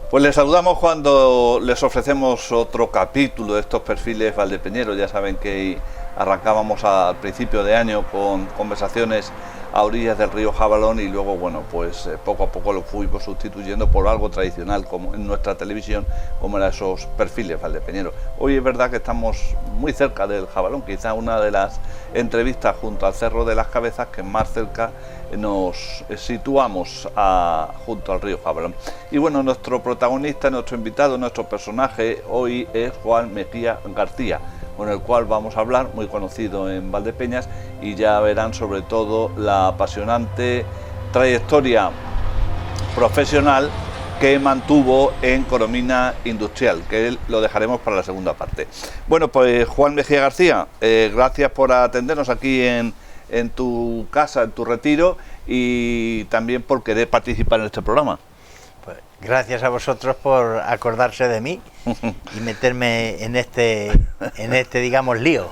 Pues les saludamos cuando les ofrecemos otro capítulo de estos perfiles valdepeñeros. Ya saben que arrancábamos al principio de año con conversaciones a orillas del río Jabalón y luego, bueno, pues poco a poco lo fuimos sustituyendo por algo tradicional como en nuestra televisión, como eran esos perfiles valdepeñeros. Hoy es verdad que estamos muy cerca del Jabalón, quizá una de las entrevistas junto al Cerro de las Cabezas que más cerca nos situamos junto al río Jabalón. Y bueno, nuestro protagonista, nuestro invitado, nuestro personaje hoy es Juan Mejía García, con el cual vamos a hablar, muy conocido en Valdepeñas, y ya verán sobre todo la apasionante trayectoria profesional que mantuvo en Coromina Industrial, que lo dejaremos para la segunda parte. Bueno, pues Juan Mejía García, gracias por atendernos aquí en tu casa, en tu retiro, y también por querer participar en este programa. Pues gracias a vosotros por acordarse de mí y meterme en este digamos lío.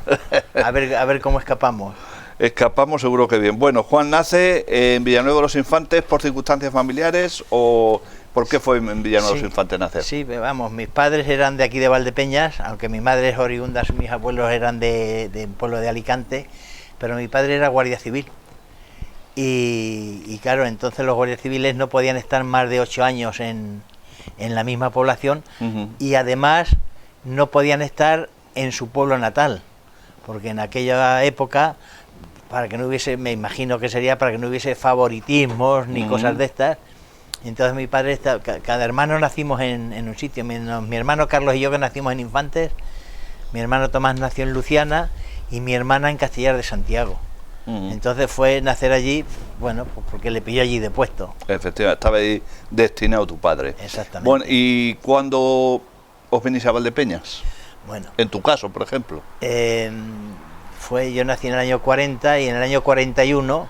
A ver cómo escapamos. Escapamos seguro que bien. Bueno, Juan nace en Villanueva de los Infantes por circunstancias familiares, o ¿por qué fue en Villanueva de los Infantes nacer? Sí, vamos, mis padres eran de aquí de Valdepeñas, aunque mi madre es oriunda, mis abuelos eran de un pueblo de Alicante, pero mi padre era guardia civil. Y claro, entonces los guardias civiles no podían estar más de 8 años en la misma población, y además no podían estar en su pueblo natal, porque en aquella época, para que no hubiese, me imagino que sería para que no hubiese favoritismos ni cosas de estas. Entonces mi padre, cada hermano nacimos en un sitio. Mi hermano Carlos y yo, que nacimos en Infantes, mi hermano Tomás nació en Luciana y mi hermana en Castellar de Santiago. Entonces fue nacer allí, bueno, pues porque le pilló allí de puesto. Efectivamente, estaba ahí destinado tu padre. Exactamente. Bueno, ¿y cuándo os venís a Valdepeñas? Bueno, en tu caso, por ejemplo. Yo nací en el año 40 y en el año 41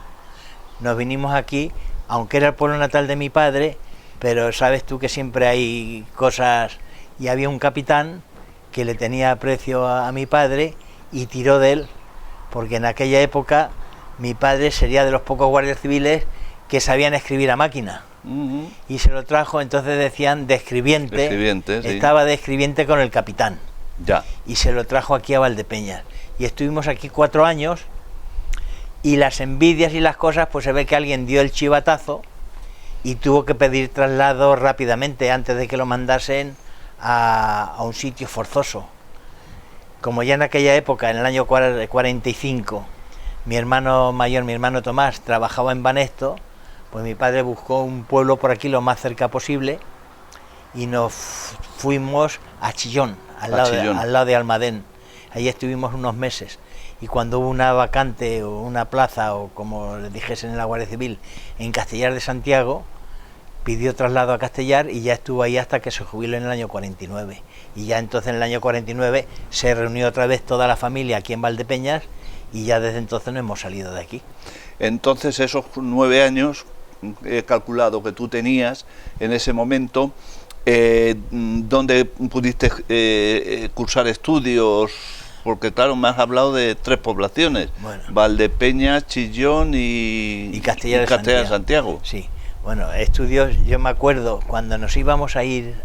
nos vinimos aquí, aunque era el pueblo natal de mi padre, pero sabes tú que siempre hay cosas, y había un capitán que le tenía aprecio a mi padre y tiró de él, porque en aquella época mi padre sería de los pocos guardias civiles que sabían escribir a máquina. Y se lo trajo, entonces decían de escribiente, sí. Estaba de escribiente con el capitán. Ya. Y se lo trajo aquí a Valdepeñas. Y estuvimos aquí 4 años, y las envidias y las cosas, pues se ve que alguien dio el chivatazo y tuvo que pedir traslado rápidamente antes de que lo mandasen a un sitio forzoso. Como ya en aquella época, en el año 45, mi hermano mayor, mi hermano Tomás, trabajaba en Banesto, pues mi padre buscó un pueblo por aquí lo más cerca posible y nos fuimos a Chillón, al lado de Almadén. Allí estuvimos unos meses, y cuando hubo una vacante o una plaza, o como les dijesen en la Guardia Civil, en Castellar de Santiago, pidió traslado a Castellar y ya estuvo ahí hasta que se jubiló en el año 49. Y ya entonces en el año 49 se reunió otra vez toda la familia aquí en Valdepeñas, y ya desde entonces no hemos salido de aquí. Entonces esos 9 años, he calculado que tú tenías en ese momento, ¿dónde pudiste cursar estudios? Porque claro, me has hablado de 3 poblaciones, bueno, Valdepeñas, Chillón y Castellar de Santiago. Sí, bueno, estudios, yo me acuerdo cuando nos íbamos a ir,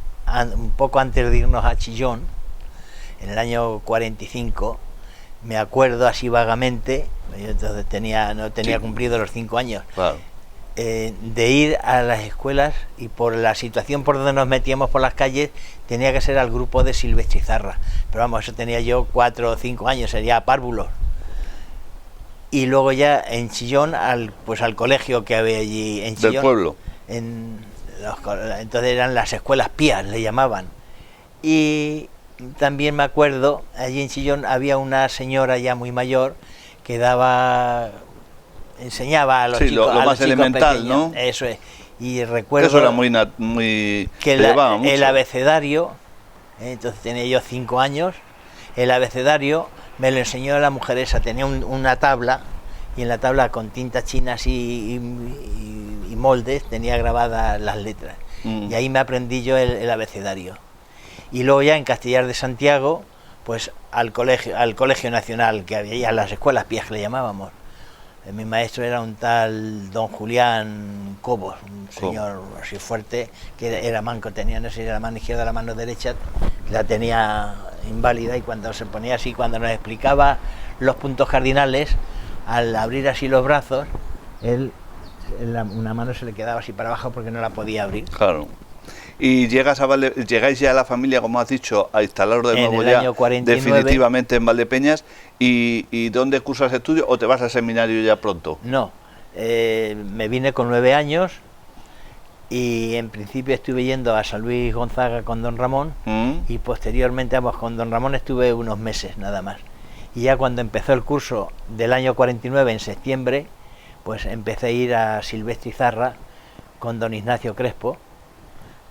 un poco antes de irnos a Chillón, en el año 45, me acuerdo así vagamente, yo entonces no tenía cumplido los 5 años, claro, de ir a las escuelas, y por la situación por donde nos metíamos por las calles, tenía que ser al grupo de Silvestre Izarra, pero vamos, eso tenía yo 4 o 5 años, sería párvulos. Y luego ya en Chillón, al colegio que había allí en Chillón, del pueblo. Entonces eran las escuelas pías, le llamaban. Y también me acuerdo, allí en Chillón había una señora ya muy mayor que enseñaba a los chicos, lo más elemental, pequeños, ¿no? Eso es. Y recuerdo eso era muy que el abecedario, entonces tenía yo 5 años, el abecedario me lo enseñó la mujer esa, tenía una tabla, y en la tabla con tintas chinas y moldes tenía grabadas las letras, y ahí me aprendí yo el abecedario. Y luego ya en Castellar de Santiago, pues al colegio nacional que había, a las escuelas pías que le llamábamos, Mi maestro era un tal don Julián Cobos, un señor así fuerte, que era manco, tenía, no sé si era la mano izquierda o la mano derecha, la tenía inválida, y cuando se ponía así, cuando nos explicaba los puntos cardinales, al abrir así los brazos, una mano se le quedaba así para abajo porque no la podía abrir. Claro. Y llegáis ya a la familia, como has dicho, a instalaros de nuevo ya definitivamente en Valdepeñas. ¿Y dónde cursas estudios o te vas al seminario ya pronto? No, me vine con 9 años y en principio estuve yendo a San Luis Gonzaga con don Ramón y posteriormente, vamos, con don Ramón estuve unos meses nada más. Y ya cuando empezó el curso del año 49, en septiembre, pues empecé a ir a Silvestre Izarra con don Ignacio Crespo,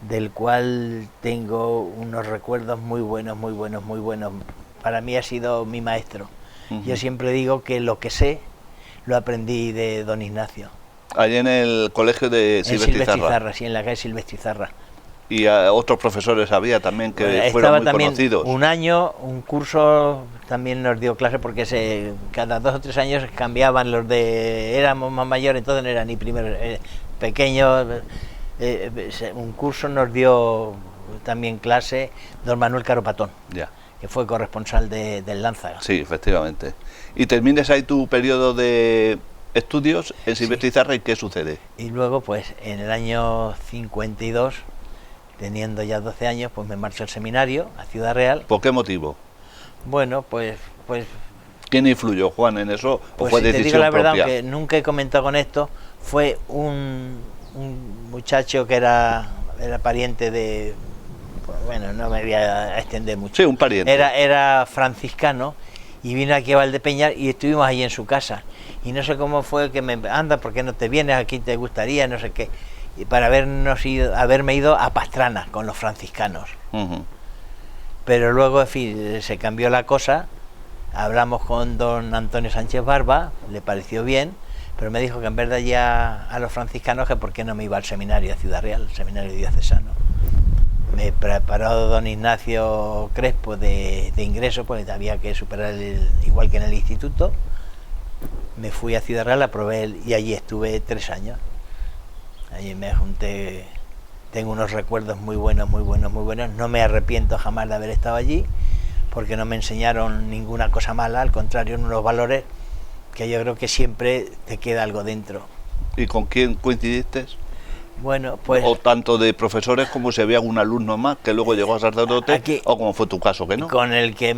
del cual tengo unos recuerdos muy buenos, muy buenos, muy buenos. Para mí ha sido mi maestro. Yo siempre digo que lo que sé lo aprendí de don Ignacio. Allí en el colegio de Silvestre Izarra. Sí, en la calle Silvestre Izarra. Y otros profesores había también que fueron muy conocidos. Un año, un curso también nos dio clase, porque cada 2 o 3 años cambiaban los de... Éramos más mayores, entonces no era ni primero, pequeño. Un curso nos dio también clase don Manuel Caro Patón, que fue corresponsal del Lánzaga. Sí, efectivamente. Y termines ahí tu periodo de estudios en Silvestre Izarra, ¿y qué sucede? Y luego, pues, en el año 52, teniendo ya 12 años, pues me marcho al seminario, a Ciudad Real. ¿Por qué motivo? Bueno, pues ¿quién influyó, Juan, en eso? Pues ¿o fue si decisión te digo la verdad, propia? aunque nunca he comentado con esto, fue un muchacho que era pariente de... Bueno, no me voy a extender mucho. Sí, un pariente. Era franciscano y vino aquí a Valdepeñas y estuvimos allí en su casa. Y no sé cómo fue que anda, ¿por qué no te vienes? Aquí te gustaría, no sé qué. Y para haberme ido a Pastrana con los franciscanos. Pero luego, en fin, se cambió la cosa. Hablamos con don Antonio Sánchez Barba, le pareció bien, pero me dijo que en vez de allí a los franciscanos, que por qué no me iba al seminario de Ciudad Real, el seminario diocesano. Me preparó don Ignacio Crespo de ingreso, porque había que superar igual que en el instituto. Me fui a Ciudad Real, aprobé y allí estuve 3 años. Allí me junté, tengo unos recuerdos muy buenos, muy buenos, muy buenos. No me arrepiento jamás de haber estado allí, porque no me enseñaron ninguna cosa mala, al contrario, unos valores que yo creo que siempre te queda algo dentro. ¿Y con quién coincidiste? Bueno, pues... O tanto de profesores como si había algún alumno más que luego llegó a sacerdote, aquí, o como fue tu caso, que no. Con el que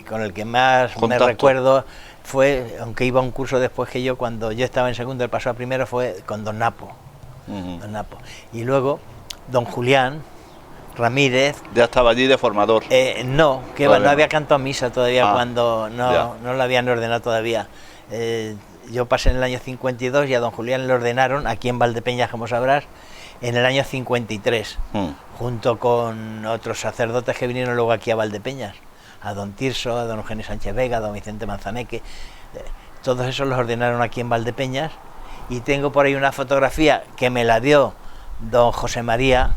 con el que más me recuerdo fue, aunque iba a un curso después que yo, cuando yo estaba en segundo, él pasó a primero, fue con don Napo. Don Napo. Y luego, don Julián Ramírez. ¿Ya estaba allí de formador? No, que no había cantado misa todavía, cuando no lo habían ordenado todavía. Yo pasé en el año 52 y a don Julián le ordenaron, aquí en Valdepeñas, como sabrás, en el año 53, junto con otros sacerdotes que vinieron luego aquí a Valdepeñas, a don Tirso, a don Eugenio Sánchez Vega, a don Vicente Manzaneque. Todos esos los ordenaron aquí en Valdepeñas, y tengo por ahí una fotografía que me la dio don José María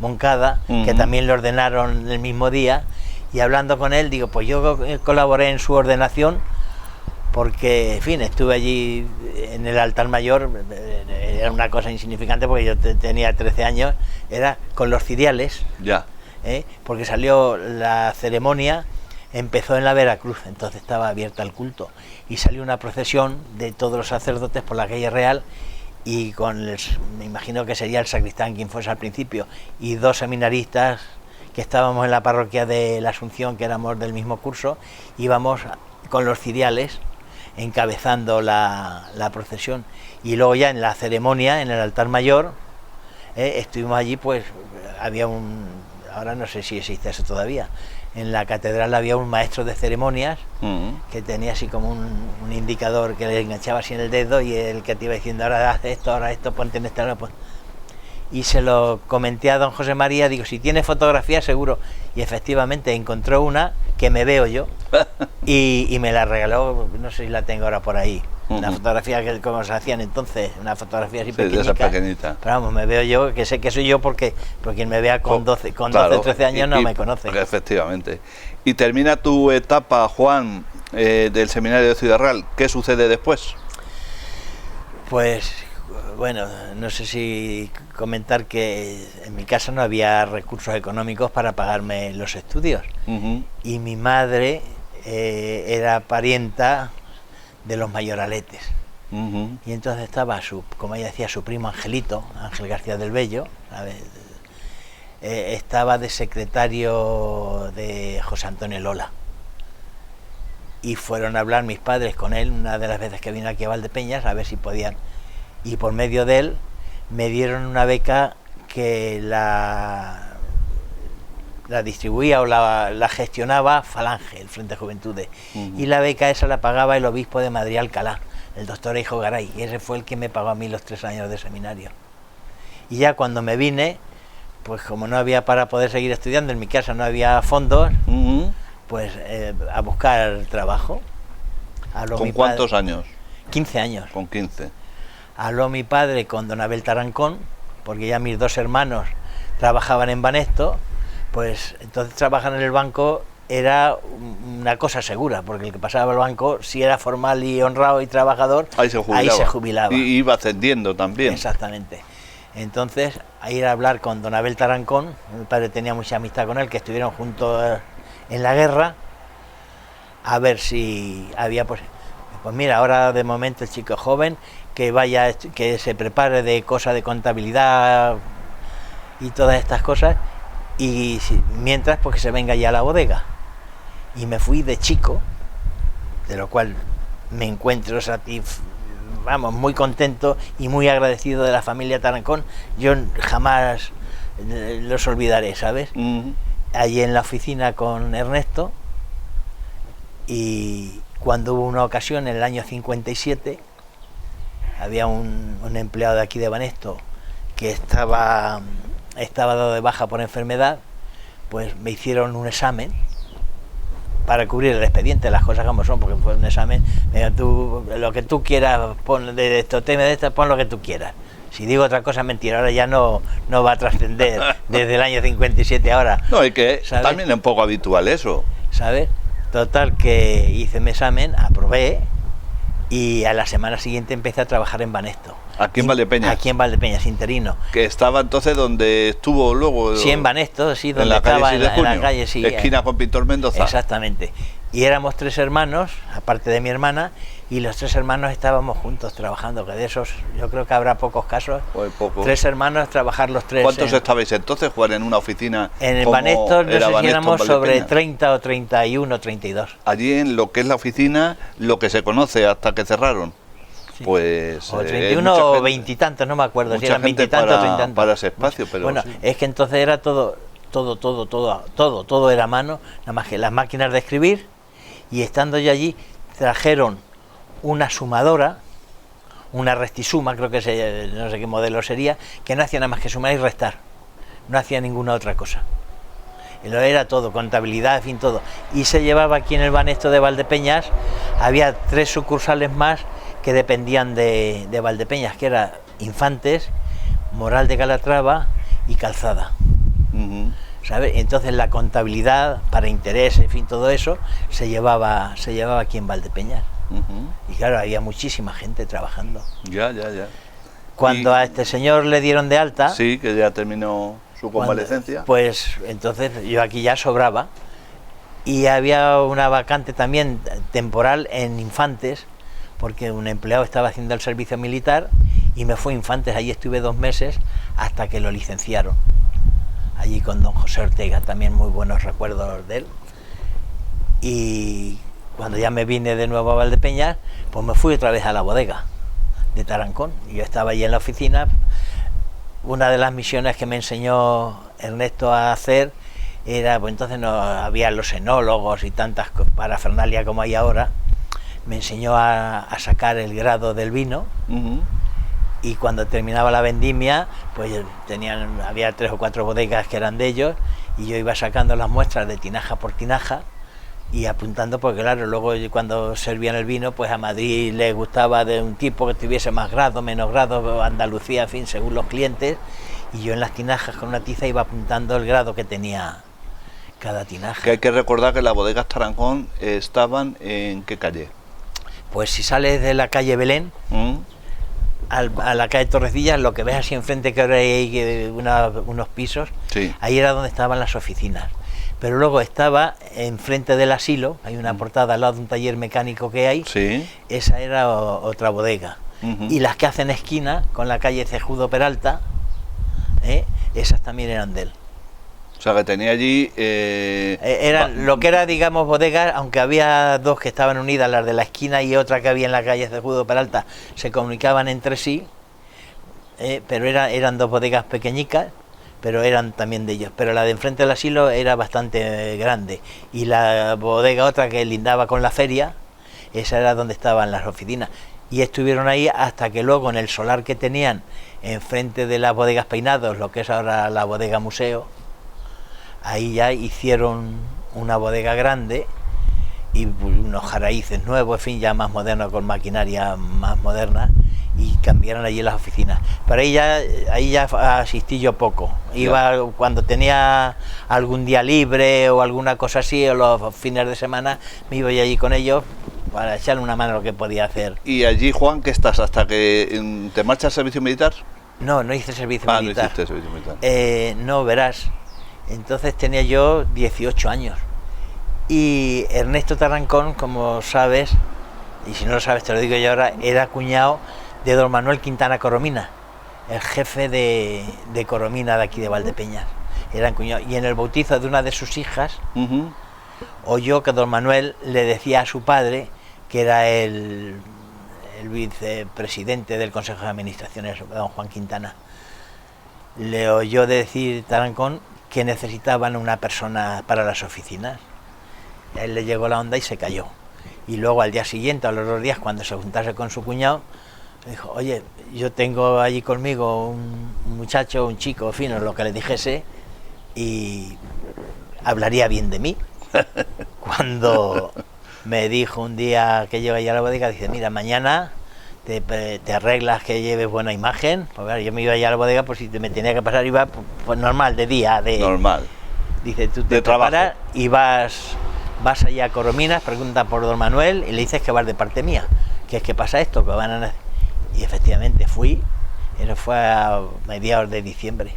Moncada, que también le ordenaron el mismo día, y hablando con él digo, pues yo colaboré en su ordenación, porque, en fin, estuve allí en el altar mayor. Era una cosa insignificante porque yo tenía 13 años, era con los ciriales, porque salió la ceremonia, empezó en la Veracruz, entonces estaba abierta al culto, y salió una procesión de todos los sacerdotes por la calle Real, y me imagino que sería el sacristán quien fuese al principio, y 2 seminaristas que estábamos en la parroquia de la Asunción, que éramos del mismo curso, íbamos con los ciriales encabezando la procesión, y luego ya en la ceremonia, en el altar mayor, estuvimos allí, pues había ahora no sé si existe eso todavía, en la catedral había un maestro de ceremonias que tenía así como un indicador que le enganchaba así en el dedo, y el que te iba diciendo, ahora haz esto, ahora esto, ponte en esta hora, pues. Y se lo comenté a don José María, digo, si tiene fotografía seguro, y efectivamente encontró una que me veo yo, y me la regaló, no sé si la tengo ahora por ahí, una fotografía que como se hacían entonces, una fotografía así pequeñita, pero vamos, me veo yo, que sé que soy yo, porque quien me vea con 12, 13 años no me conoce. Efectivamente. Y termina tu etapa, Juan, del seminario de Ciudad Real. ¿Qué sucede después? Pues bueno, no sé si comentar que en mi casa no había recursos económicos para pagarme los estudios. Y mi madre era parienta de los Mayoraletes. Y entonces estaba como ella decía, su primo Angelito, Ángel García del Bello, estaba de secretario de José Antonio Lola. Y fueron a hablar mis padres con él una de las veces que vino aquí a Valdepeñas a ver si podían. Y por medio de él me dieron una beca que la distribuía o la gestionaba Falange, el Frente de Juventudes. Y la beca esa la pagaba el obispo de Madrid Alcalá, el doctor Eijo Garay, y ese fue el que me pagó a mí los 3 años de seminario. Y ya cuando me vine, pues como no había para poder seguir estudiando, en mi casa no había fondos, pues a buscar trabajo. ¿Con cuántos años? 15 años. Con 15. Habló mi padre con don Abel Tarancón, porque ya mis 2 hermanos trabajaban en Banesto, pues entonces trabajar en el banco era una cosa segura, porque el que pasaba al banco, si era formal y honrado y trabajador, ahí se jubilaba. Y iba ascendiendo también. Exactamente. Entonces, a ir a hablar con don Abel Tarancón, mi padre tenía mucha amistad con él, que estuvieron juntos en la guerra, a ver si había... Pues mira, ahora de momento el chico joven, que vaya, que se prepare de cosas de contabilidad y todas estas cosas, y mientras pues que se venga ya a la bodega. Y me fui de chico, de lo cual me encuentro muy contento y muy agradecido de la familia Tarancón. Yo jamás los olvidaré, ¿sabes? Allí en la oficina con Ernesto, y cuando hubo una ocasión en el año 57, había un empleado de aquí de Banesto que estaba dado de baja por enfermedad, pues me hicieron un examen para cubrir el expediente, las cosas como son, porque fue un examen, tú, lo que tú quieras, pon de esto, pon lo que tú quieras. Si digo otra cosa, mentira, ahora ya no va a trascender desde el año 57 ahora. No, y que ¿sabes? También es un poco habitual eso. ¿Sabes? Total, que hice mi examen, aprobé, y a la semana siguiente empecé a trabajar en Banesto. ¿Aquí en Valdepeñas? Aquí en Valdepeñas, interino. Que estaba entonces donde estuvo luego... Sí, en Banesto, sí, donde en la estaba calle en la calle, sí. Esquina con Pintor Mendoza. Exactamente. Y éramos 3 hermanos, aparte de mi hermana, y los 3 hermanos estábamos juntos trabajando, que de esos yo creo que habrá pocos casos. Pues poco. 3 hermanos, trabajar los 3. ¿Cuántos estabais entonces, Juan, en una oficina? En el Banesto, no sé si éramos sobre 30 o 31, 32. Allí en lo que es la oficina, lo que se conoce hasta que cerraron. Sí. Pues o 31 o 20 y tantos, no me acuerdo si eran 20 y tantos o 30 y tantos. Para ese espacio, pero bueno, sí. Es que entonces era todo era a mano, nada más que las máquinas de escribir. Y estando yo allí, trajeron una sumadora, una restisuma, creo que no sé qué modelo sería, que no hacía nada más que sumar y restar, no hacía ninguna otra cosa. Lo era todo, contabilidad, en fin, todo. Y se llevaba aquí en el Banesto de Valdepeñas, había 3 sucursales más que dependían de Valdepeñas, que era Infantes, Moral de Calatrava y Calzada. ¿Sabes? Entonces la contabilidad para interés, en fin, todo eso se llevaba aquí en Valdepeñas. Y claro, había muchísima gente trabajando. Ya. Cuando a este señor le dieron de alta... Sí, que ya terminó su convalecencia. Pues entonces yo aquí ya sobraba. Y había una vacante también temporal en Infantes, porque un empleado estaba haciendo el servicio militar y me fue a Infantes. Allí estuve 2 meses hasta que lo licenciaron. Allí con don José Ortega, también muy buenos recuerdos de él. Y cuando ya me vine de nuevo a Valdepeñas, pues me fui otra vez a la bodega de Tarancón. Y yo estaba allí en la oficina. Una de las misiones que me enseñó Ernesto a hacer era, pues entonces no había los enólogos y tantas parafernalia como hay ahora. Me enseñó a sacar el grado del vino. Y cuando terminaba la vendimia, pues había 3 o 4 bodegas que eran de ellos, y yo iba sacando las muestras de tinaja por tinaja y apuntando, porque claro, luego cuando servían el vino, pues a Madrid le gustaba de un tipo que tuviese más grado, menos grado, Andalucía, en fin, según los clientes, y yo en las tinajas con una tiza iba apuntando el grado que tenía cada tinaja. Que hay que recordar que las bodegas Tarancón estaban en ¿qué calle? Pues si sales de la calle Belén a la calle Torrecillas, lo que ves así enfrente, que ahora hay unos pisos, Sí. ahí era donde estaban las oficinas. Pero luego estaba enfrente del asilo, hay una portada al lado de un taller mecánico que hay, Sí. esa era otra bodega. Y las que hacen esquina con la calle Cejudo Peralta, esas también eran de él. O sea, que tenía allí... Eran lo que era, digamos, bodegas, aunque había dos que estaban unidas, las de la esquina y otra que había en la calle Cejudo Peralta, se comunicaban entre sí, pero eran dos bodegas pequeñicas, pero eran también de ellos. Pero la de enfrente del asilo era bastante grande, y la bodega otra que lindaba con la feria, esa era donde estaban las oficinas. Y estuvieron ahí hasta que luego, en el solar que tenían enfrente de las bodegas Peinados, lo que es ahora la bodega museo, ahí ya hicieron una bodega grande y unos jaraíces nuevos, en fin, ya más modernos, con maquinaria más moderna, y cambiaron allí las oficinas. Pero ahí ya asistí yo poco. Iba cuando tenía algún día libre o alguna cosa así, o los fines de semana, me iba yo allí con ellos para echarle una mano a lo que podía hacer. ¿Y allí, Juan, qué estás? ¿Hasta que te marchas al servicio militar? No hice servicio militar. No hiciste servicio militar. No, verás. Entonces tenía yo 18 años. Y Ernesto Tarancón, como sabes, y si no lo sabes te lo digo yo ahora, era cuñado de don Manuel Quintana Coromina, el jefe de Coromina de aquí de Valdepeñas. Eran cuñados. Y en el bautizo de una de sus hijas, oyó que don Manuel le decía a su padre, que era el vicepresidente del Consejo de Administraciones, don Juan Quintana, le oyó decir Tarancón que necesitaban una persona para las oficinas. A él le llegó la onda y se cayó. Y luego al día siguiente, a los 2 días, cuando se juntase con su cuñado, dijo: oye, yo tengo allí conmigo un muchacho, un chico, en fin, o lo que le dijese, y hablaría bien de mí. Cuando me dijo un día que lleva ya a la bodega, dice: mira, mañana te arreglas, que lleves buena imagen. Pues ver, yo me iba ya a la bodega, pues si me tenía que pasar, iba pues normal, de día. Normal. Dice: tú te preparas y vas allá a Corominas, pregunta por don Manuel y le dices que vas de parte mía, que es que pasa esto, que van a... Y efectivamente fui, eso fue a mediados de diciembre,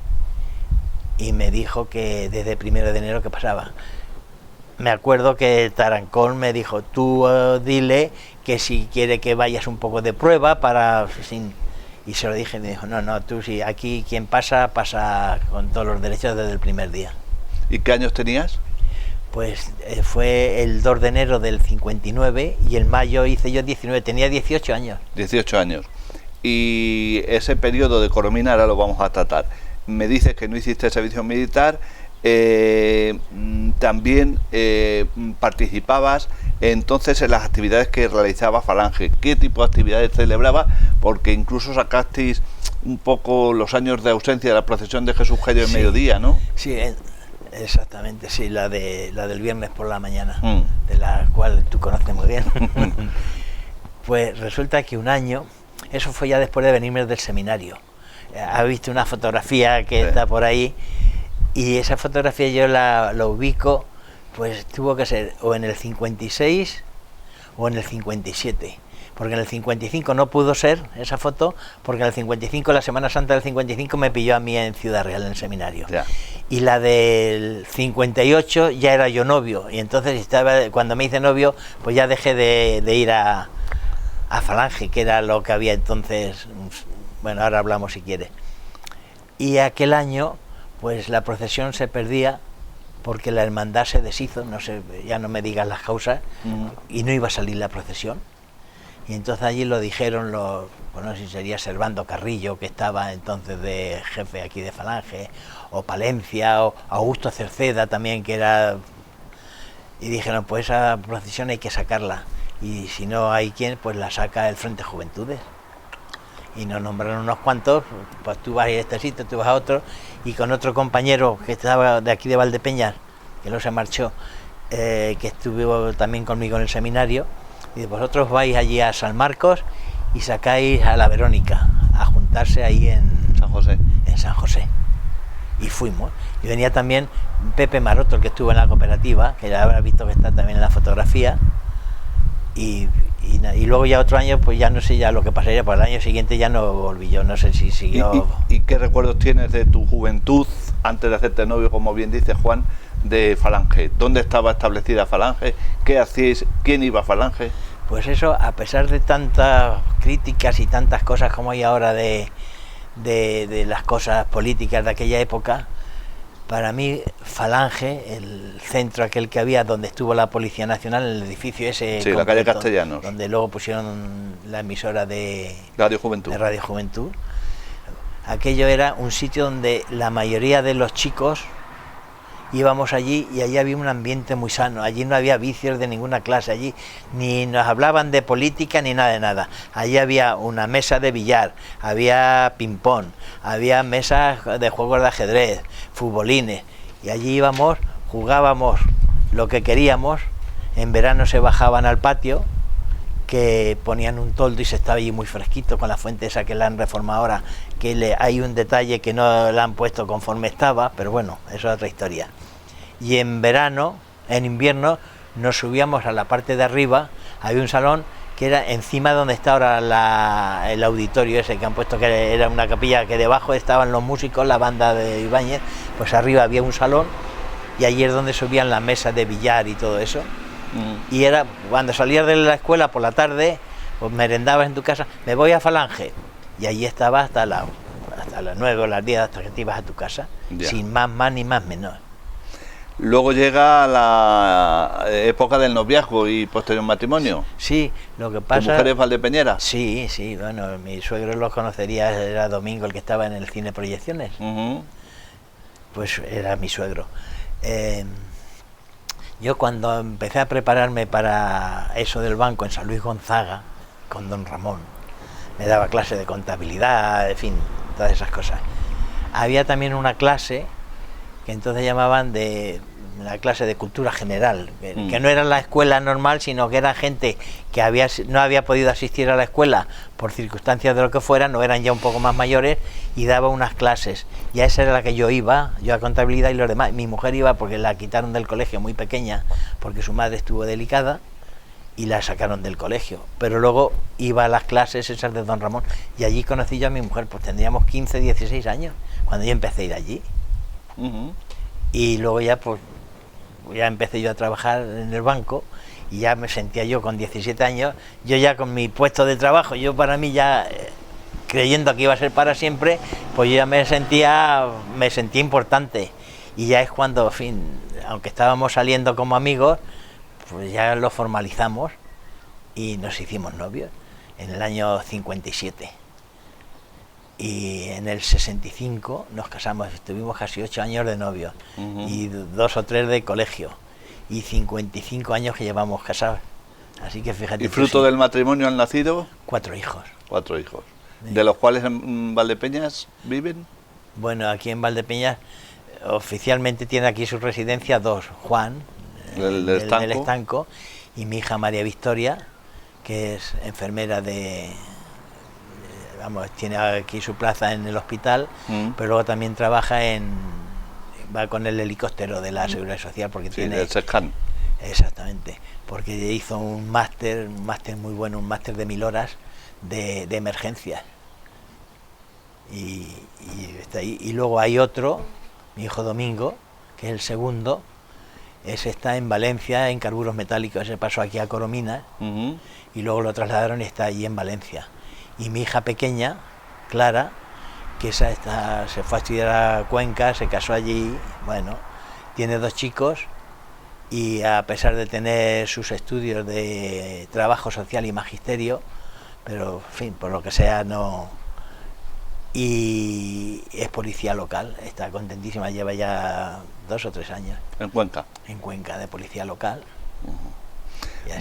y me dijo que desde el 1 de enero que pasaba. Me acuerdo que Tarancón me dijo: tú dile que si quiere que vayas un poco de prueba para... Y se lo dije, y me dijo: no, tú sí, aquí quien pasa con todos los derechos desde el primer día. ¿Y qué años tenías? Pues fue el 2 de enero del 59 y en mayo hice yo 19, tenía 18 años. 18 años. Y ese periodo de Coromina ahora lo vamos a tratar. Me dices que no hiciste servicio militar, también participabas entonces en las actividades que realizaba Falange. ¿Qué tipo de actividades celebraba? Porque incluso sacasteis un poco los años de ausencia de la procesión de Jesús Gello en mediodía, ¿no? Sí, exactamente, sí, la del viernes por la mañana, de la cual tú conoces muy bien. Pues resulta que un año, eso fue ya después de venirme del seminario. Has visto una fotografía que está por ahí, y esa fotografía yo la ubico, pues tuvo que ser o en el 56 o en el 57. Porque en el 55 no pudo ser esa foto, porque en el 55, la Semana Santa del 55, me pilló a mí en Ciudad Real, en el seminario. Ya. Y la del 58 ya era yo novio, y entonces cuando me hice novio, pues ya dejé de ir a Falange, que era lo que había entonces. Bueno, ahora hablamos si quiere. Y aquel año, pues la procesión se perdía, porque la hermandad se deshizo, no sé, ya no me digas las causas, y no iba a salir la procesión. Y entonces allí lo dijeron pues no sé si sería Servando Carrillo, que estaba entonces de jefe aquí de Falange, o Palencia, o Augusto Cerceda también, que era... Y dijeron: pues esa procesión hay que sacarla, y si no hay quien, pues la saca el Frente Juventudes. Y nos nombraron unos cuantos, pues tú vas a este sitio, tú vas a otro, y con otro compañero que estaba de aquí de Valdepeñas, que no se marchó, que estuvo también conmigo en el seminario, y vosotros vais allí a San Marcos y sacáis a la Verónica a juntarse ahí en San José. En San José. y fuimos. Y venía también Pepe Maroto, el que estuvo en la cooperativa, que ya habrás visto que está también en la fotografía, y luego ya otro año, pues ya no sé ya lo que pasaría, por el año siguiente ya no volví, yo no sé si siguió. ¿Y qué recuerdos tienes de tu juventud, antes de hacerte novio, como bien dice Juan, de Falange? ¿Dónde estaba establecida Falange? ¿Qué hacíais? ¿Quién iba a Falange? Pues eso, a pesar de tantas críticas y tantas cosas como hay ahora de las cosas políticas de aquella época, para mí Falange, el centro aquel que había donde estuvo la Policía Nacional, en el edificio ese, sí, la calle Castellanos, donde luego pusieron la emisora de Radio Juventud. De Radio Juventud, aquello era un sitio donde la mayoría de los chicos íbamos allí, y allí había un ambiente muy sano, allí no había vicios de ninguna clase, allí ni nos hablaban de política ni nada de nada, allí había una mesa de billar, había ping-pong, había mesas de juegos de ajedrez, futbolines, y allí íbamos, jugábamos lo que queríamos, en verano se bajaban al patio, que ponían un toldo y se estaba allí muy fresquito con la fuente esa que la han reformado ahora, que hay un detalle que no la han puesto conforme estaba, pero bueno, eso es otra historia. Y en verano, en invierno, nos subíamos a la parte de arriba, había un salón que era encima donde está ahora el auditorio ese que han puesto, que era una capilla, que debajo estaban los músicos, la banda de Ibáñez, pues arriba había un salón, y allí es donde subían las mesas de billar y todo eso. Y era cuando salías de la escuela por la tarde, pues merendabas en tu casa, me voy a Falange, y allí estabas hasta las 9 o las 10, hasta que te ibas a tu casa, ya. Sin más ni más menos. Luego llega la época del noviazgo y posterior matrimonio. Sí, lo que pasa... ¿Tu mujer es valdepeñera? Sí, bueno, mi suegro los conocería, era Domingo, el que estaba en el cine Proyecciones. Pues era mi suegro. Yo cuando empecé a prepararme para eso del banco en San Luis Gonzaga, con don Ramón, me daba clase de contabilidad, en fin, todas esas cosas. Había también una clase que entonces llamaban de la clase de cultura general, que no era la escuela normal, sino que era gente que no había podido asistir a la escuela por circunstancias de lo que fuera, no eran ya un poco más mayores, y daba unas clases, y a esa era la que yo iba, yo a contabilidad, y los demás, mi mujer iba porque la quitaron del colegio muy pequeña, porque su madre estuvo delicada, y la sacaron del colegio, pero luego iba a las clases esas de don Ramón, y allí conocí yo a mi mujer, pues tendríamos 15, 16 años, cuando yo empecé a ir allí. Y luego ya pues ya empecé yo a trabajar en el banco, y ya me sentía yo con 17 años, yo ya con mi puesto de trabajo, yo para mí ya creyendo que iba a ser para siempre, pues yo ya me sentía importante, y ya es cuando, en fin, aunque estábamos saliendo como amigos, pues ya lo formalizamos y nos hicimos novios en el año 57. Y en el 65 nos casamos, estuvimos casi 8 años de novios, y 2 o 3 de colegio, y 55 años que llevamos casados. Así que fíjate. ¿Y fruto del matrimonio han nacido? 4 hijos. 4 hijos. Sí. ¿De los cuales en Valdepeñas viven? Bueno, aquí en Valdepeñas oficialmente tiene aquí su residencia 2, Juan, del Estanco, y mi hija María Victoria, que es enfermera tiene aquí su plaza en el hospital, pero luego también trabaja va con el helicóptero de la Seguridad Social, porque tiene el SESCAN. Exactamente, porque hizo un máster muy bueno, un máster de 1000 horas de emergencias, y está ahí. Y luego hay otro, mi hijo Domingo, que es el segundo. Ese está en Valencia, en carburos metálicos, ese pasó aquí a Corominas, y luego lo trasladaron y está allí en Valencia. Y mi hija pequeña, Clara, que se fue a estudiar a Cuenca, se casó allí, bueno, tiene 2 chicos, y a pesar de tener sus estudios de trabajo social y magisterio, pero en fin, por lo que sea, no... Y es policía local, está contentísima, lleva ya 2 o 3 años. ¿En Cuenca? En Cuenca, de policía local.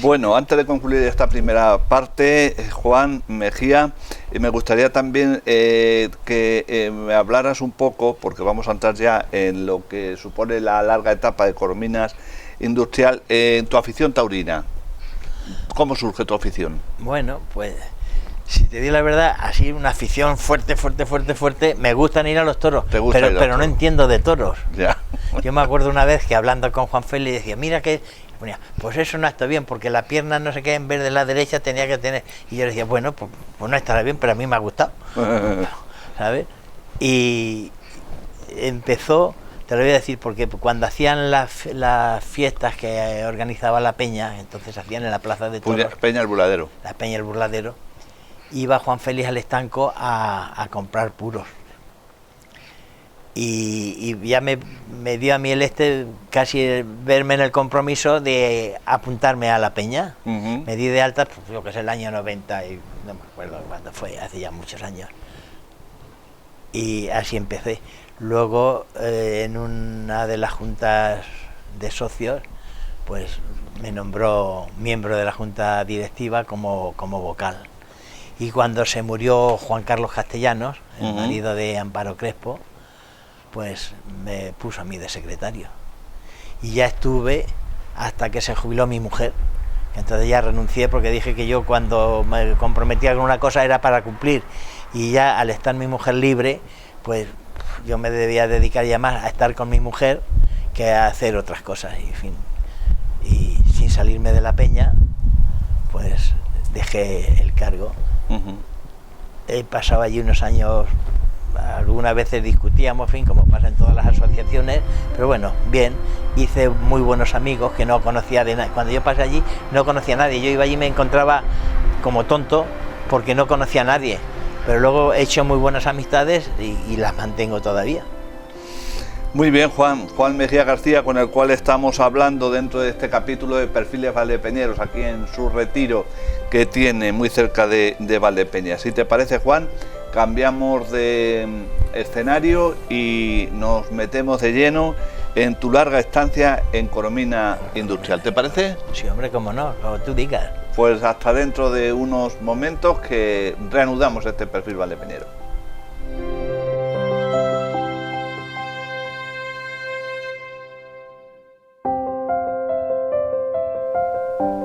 Bueno, antes de concluir esta primera parte, Juan Mejía, me gustaría también que me hablaras un poco, porque vamos a entrar ya en lo que supone la larga etapa de Corominas Industrial, en tu afición taurina. ¿Cómo surge tu afición? Bueno, pues Si te digo la verdad, así una afición fuerte, me gustan ir a los toros, pero no entiendo de toros. Ya. Yo me acuerdo una vez que hablando con Juan Félix decía, mira que ponía, pues eso no está bien, porque la pierna no sé qué, en vez de la derecha tenía que tener, y yo decía, bueno, pues no estará bien, pero a mí me ha gustado, ¿sabes? Y empezó, te lo voy a decir, porque cuando hacían las fiestas que organizaba la Peña, entonces hacían en la Plaza de Toros, Peña el Burladero. la Peña el Burladero, iba Juan Félix al estanco a comprar puros. Y ya me dio a mí casi verme en el compromiso de apuntarme a la Peña. Me di de alta, pues, yo que sé, el año 90, y no me acuerdo cuándo fue, hace ya muchos años. Y así empecé. Luego, en una de las juntas de socios, pues me nombró miembro de la junta directiva como vocal. Y cuando se murió Juan Carlos Castellanos, el marido de Amparo Crespo, pues me puso a mí de secretario. Y ya estuve hasta que se jubiló mi mujer. Entonces ya renuncié porque dije que yo cuando me comprometía con una cosa era para cumplir. Y ya al estar mi mujer libre, pues yo me debía dedicar ya más a estar con mi mujer que a hacer otras cosas. Y, en fin, y sin salirme de la Peña, pues dejé el cargo. He pasado allí unos años, algunas veces discutíamos, en fin, como pasa en todas las asociaciones, pero bueno, bien, hice muy buenos amigos que no conocía de nada. Cuando yo pasé allí no conocía a nadie, yo iba allí y me encontraba como tonto porque no conocía a nadie, pero luego he hecho muy buenas amistades y las mantengo todavía. Muy bien, Juan Mejía García, con el cual estamos hablando dentro de este capítulo de Perfiles Valdepeñeros, aquí en su retiro que tiene muy cerca de Valdepeñas. Si te parece, Juan, cambiamos de escenario y nos metemos de lleno en tu larga estancia en Coromina Industrial. ¿Te parece? Sí, hombre, cómo no, como tú digas. Pues hasta dentro de unos momentos que reanudamos este perfil valdepeñero.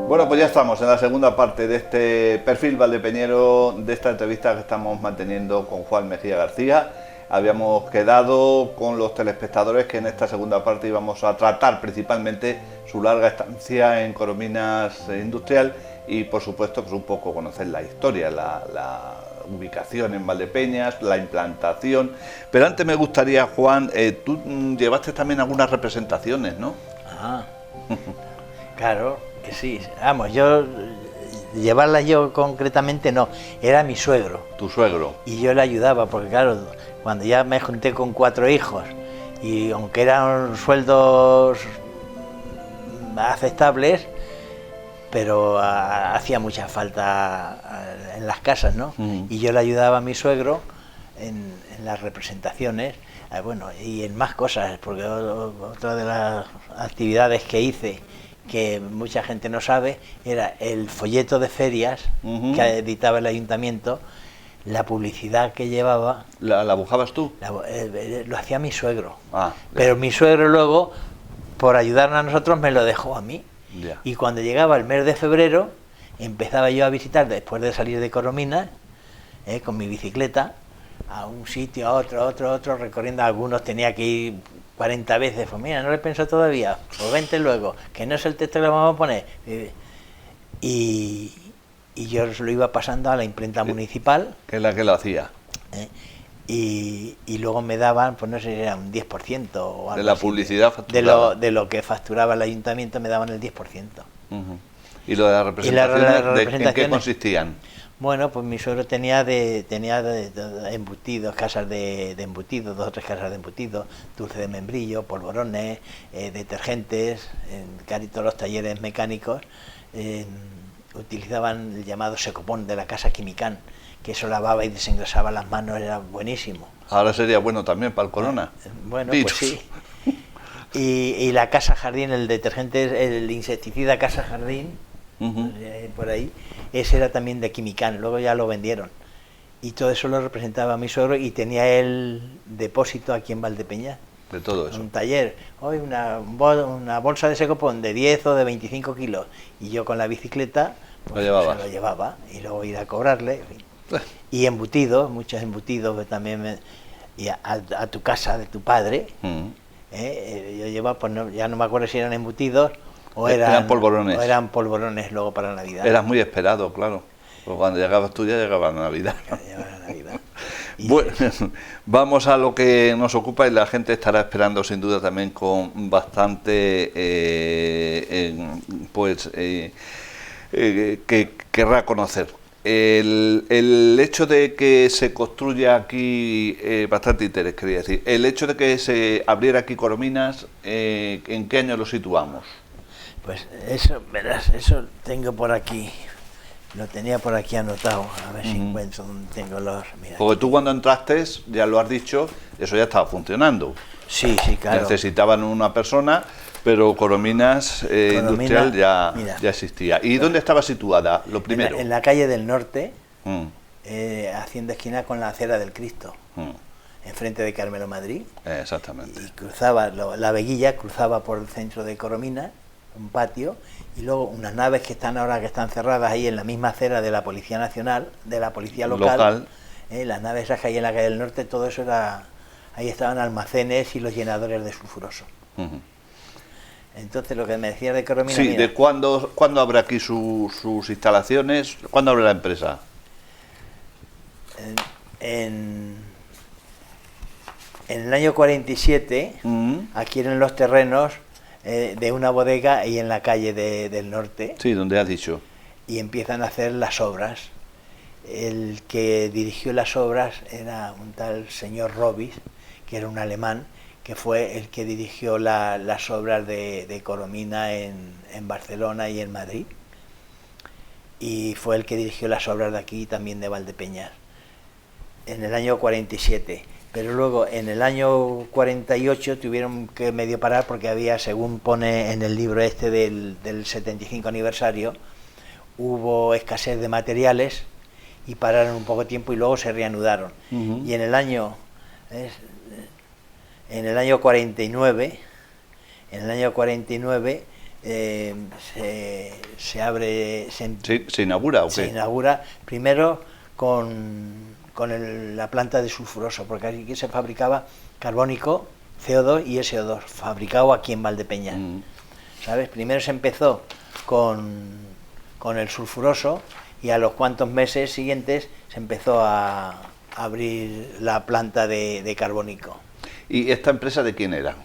Bueno, pues ya estamos en la segunda parte de este perfil valdepeñero, de esta entrevista que estamos manteniendo con Juan Mejía García. Habíamos quedado con los telespectadores que en esta segunda parte íbamos a tratar principalmente su larga estancia en Corominas Industrial y, por supuesto, pues un poco conocer la historia, la ubicación en Valdepeñas, la implantación. Pero antes me gustaría, Juan, tú llevaste también algunas representaciones, ¿no? Ah, claro. Que sí, vamos, yo llevarlas yo concretamente no, era mi suegro. Tu suegro. Y yo le ayudaba, porque claro, cuando ya me junté con 4 hijos, y aunque eran sueldos aceptables, pero hacía mucha falta en las casas, ¿no? Y yo le ayudaba a mi suegro en las representaciones, bueno, y en más cosas, porque otra de las actividades que hice, que mucha gente no sabe, era el folleto de ferias que editaba el ayuntamiento, la publicidad que llevaba. ¿La buscabas tú? Lo hacía mi suegro. Ah, pero mi suegro luego, por ayudarnos a nosotros, me lo dejó a mí. Ya. Y cuando llegaba el mes de febrero, empezaba yo a visitar, después de salir de Coromina, con mi bicicleta, a un sitio, a otro, recorriendo. Algunos tenía que ir 40 veces, pues mira, no lo he pensado todavía, pues vente luego, que no es el texto que le vamos a poner. Y yo lo iba pasando a la imprenta municipal. Que es la que lo hacía. Y luego me daban, pues no sé si era un 10% o algo de la así, publicidad facturada. De lo que facturaba el ayuntamiento me daban el 10%. ¿Y lo de las representaciones, en qué consistían? Bueno, pues mi suegro tenía de embutidos, casas de embutidos, 2 o 3 casas de embutidos, dulce de membrillo, polvorones, detergentes, casi todos los talleres mecánicos utilizaban el llamado secopón de la casa Quimicán, que eso lavaba y desengrasaba las manos, era buenísimo. Ahora sería bueno también para el Corona. Bueno, pues sí. Y la Casa Jardín, el detergente, el insecticida Casa Jardín, por ahí, ese era también de Quimicán, luego ya lo vendieron. Y todo eso lo representaba mi suegro y tenía el depósito aquí en Valdepeñas. De todo eso. Un taller, hoy una bolsa de secopón de 10 o de 25 kilos. Y yo con la bicicleta pues, lo se lo llevaba y luego ir a cobrarle. En fin. Y embutidos, muchos embutidos que también y a tu casa de tu padre. Yo llevaba, pues ya no me acuerdo si eran embutidos o eran polvorones. O eran polvorones luego para Navidad. Eras muy esperado, claro. Pues cuando llegabas tú ya llegaba Navidad. Bueno, vamos a lo que nos ocupa y la gente estará esperando sin duda también con bastante que querrá conocer. El hecho de que se construya aquí, bastante interés quería decir, el hecho de que se abriera aquí Corominas, ¿en qué año lo situamos? Pues eso, verás, eso tengo por aquí, lo tenía por aquí anotado, a ver si encuentro donde tengo los... Mira, porque tú cuando entraste, ya lo has dicho, eso ya estaba funcionando. Sí, claro. Necesitaban una persona, pero Corominas Industrial ya existía. ¿Y dónde estaba situada, lo primero? En la calle del Norte, haciendo esquina con la Acera del Cristo, enfrente de Carmelo Madrid. Exactamente. Y cruzaba, la veguilla cruzaba por el centro de Corominas, un patio, y luego unas naves que están ahora cerradas ahí en la misma acera de la Policía Nacional, de la Policía Local. Las naves esas que hay en la calle del Norte, todo eso era... Ahí estaban almacenes y los llenadores de sulfuroso. Entonces, lo que me decía de Corominas... Sí, ¿de cuándo abre aquí sus instalaciones? ¿Cuándo abre la empresa? En el año 47, adquieren los terrenos de una bodega ahí en la calle del Norte. Sí, donde has dicho. Y empiezan a hacer las obras. El que dirigió las obras era un tal señor Robis, que era un alemán, que fue el que dirigió las obras de Coromina en Barcelona y en Madrid, y fue el que dirigió las obras de aquí también de Valdepeñas en el año 47, pero luego en el año 48 tuvieron que medio parar porque había, según pone en el libro este del 75 aniversario, hubo escasez de materiales y pararon un poco tiempo y luego se reanudaron. Y en el año 49, se abre, se inaugura, ¿o qué? Se inaugura primero con la planta de sulfuroso, porque aquí se fabricaba carbónico, CO2 y SO2, fabricado aquí en Valdepeñas. ¿Sabes? Primero se empezó con el sulfuroso y a los cuantos meses siguientes se empezó a abrir la planta de carbónico. ¿Y esta empresa de quién era?